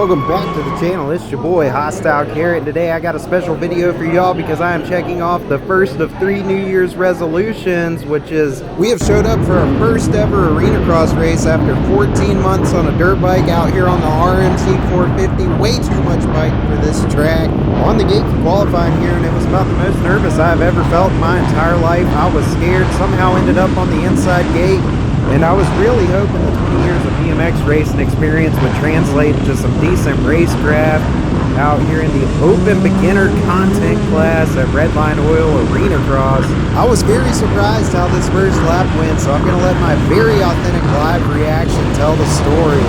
Welcome back to the channel. It's your boy Hostile Carrot, and today I got a special video for y'all because I am checking off the first of 3 New Year's resolutions, which is we have showed up for our first ever Arenacross race after 14 months on a dirt bike out here on the RMZ 450. Way too much bike for this track. On the gate for qualifying here, and it was about the most nervous I've ever felt in my entire life. I was scared, somehow ended up on the inside gate. And I was really hoping the 20 years of BMX racing experience would translate to some decent racecraft out here in the open beginner content class at Redline Oil Arenacross. I was very surprised how this first lap went, so I'm going to let my very authentic live reaction tell the story.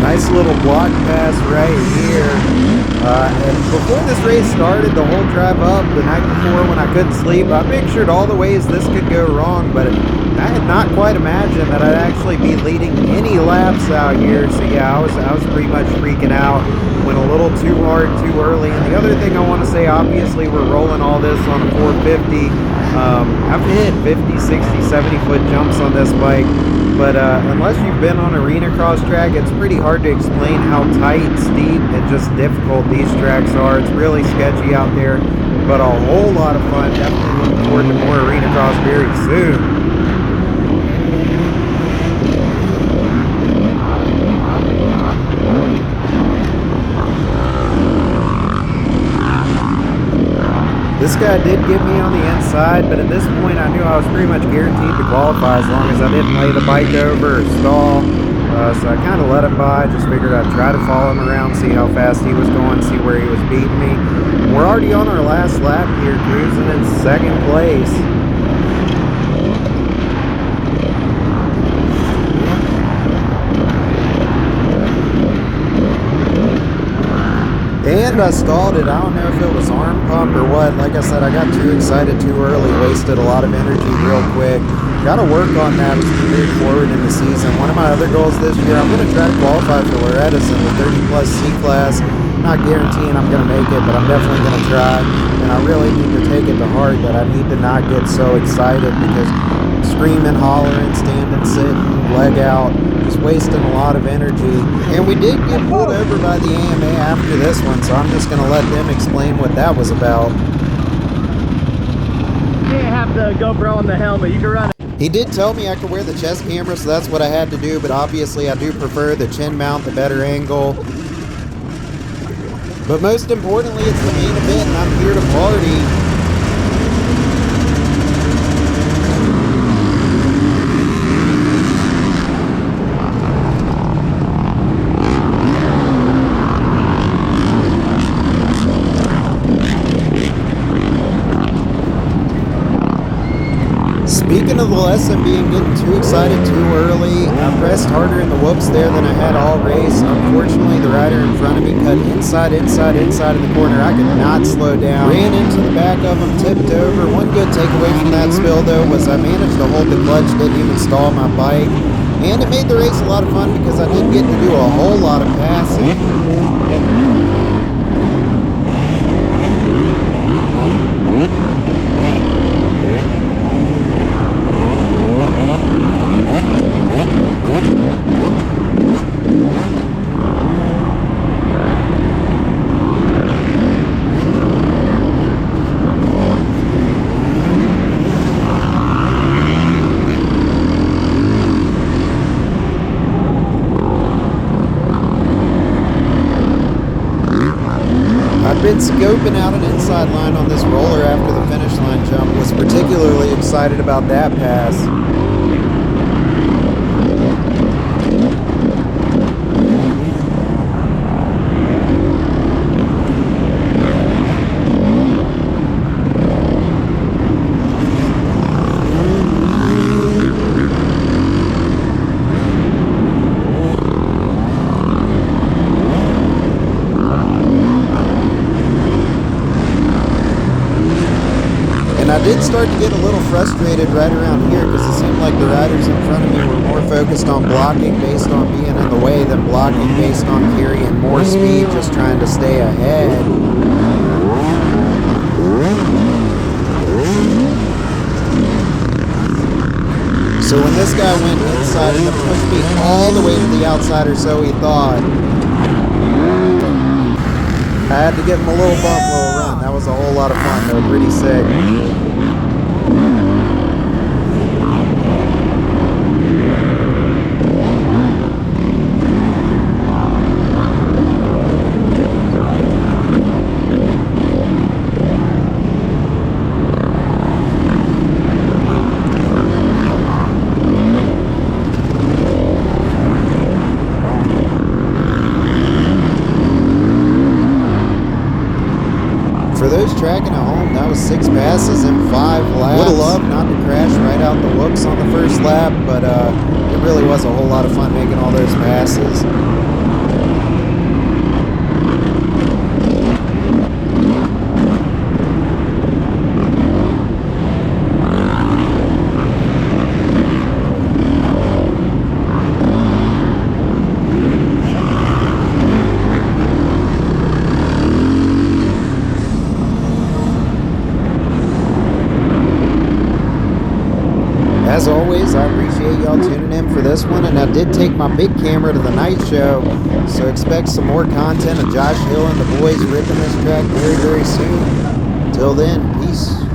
Nice little block pass right here. And before this race started, the whole drive up the night before when I couldn't sleep, I pictured all the ways this could go wrong, but I had not quite imagined that I'd actually be leading any laps out here. So yeah, I was pretty much freaking out. Went a little too hard too early. And the other thing I want to say, obviously we're rolling all this on a 450. I've hit 50, 60, 70 foot jumps on this bike. But unless you've been on Arenacross track, it's pretty hard to explain how tight, steep, and just difficult these tracks are. It's really sketchy out there, but a whole lot of fun. Definitely looking forward to more Arenacross very soon. This guy did get me on the inside, but at this point I knew I was pretty much guaranteed to qualify as long as I didn't lay the bike over or stall. So I kind of let him by. Just figured I'd try to follow him around, see how fast he was going, see where he was beating me. We're already on our last lap here, cruising in second place. And I stalled it. I don't know if it was arm pump or what. Like I said, I got too excited too early, wasted a lot of energy real quick. Got to work on that as we move forward in the season. One of my other goals this year, I'm going to try to qualify for Loretta's in the 30 plus C class. Not guaranteeing I'm going to make it, but I'm definitely going to try. And I really need to take it to heart that I need to not get so excited because screaming, hollering, standing, sitting, leg out, just wasting a lot of energy. And we did get pulled over by the AMA after this one, so I'm just going to let them explain what that was about. You didn't have the GoPro on the helmet, you can run it. He did tell me I could wear the chest camera, so that's what I had to do, but obviously I do prefer the chin mount, the better angle. But most importantly, it's the main event, and I'm here to party. Speaking of the lesson being getting too excited too early, I pressed harder in the whoops there than I had all race. Unfortunately, the rider in front of me cut inside in the corner. I could not slow down. Ran into the back of him, tipped over. One good takeaway from that spill, though, was I managed to hold the clutch, didn't even stall my bike. And it made the race a lot of fun because I didn't get to do a whole lot of passing. I've been scoping out an inside line on this roller after the finish line jump. Was particularly excited about that pass. And I did start to get a little frustrated right around here because it seemed like the riders in front of me were more focused on blocking based on being in the way than blocking based on carrying more speed, just trying to stay ahead. So when this guy went inside and pushed me all the way to the outside, or so he thought, I had to give him a little bump, little run. That was a whole lot of fun though, pretty sick. For those tracking at home, that was 6 passes in 5 laps. Would have loved not to crash right out the whoops on the first lap, but it really was a whole lot of fun making all those passes. As always, I appreciate y'all tuning in for this one, and I did take my big camera to the night show, so expect some more content of Josh Hill and the boys ripping this track very, very soon. Till then, peace.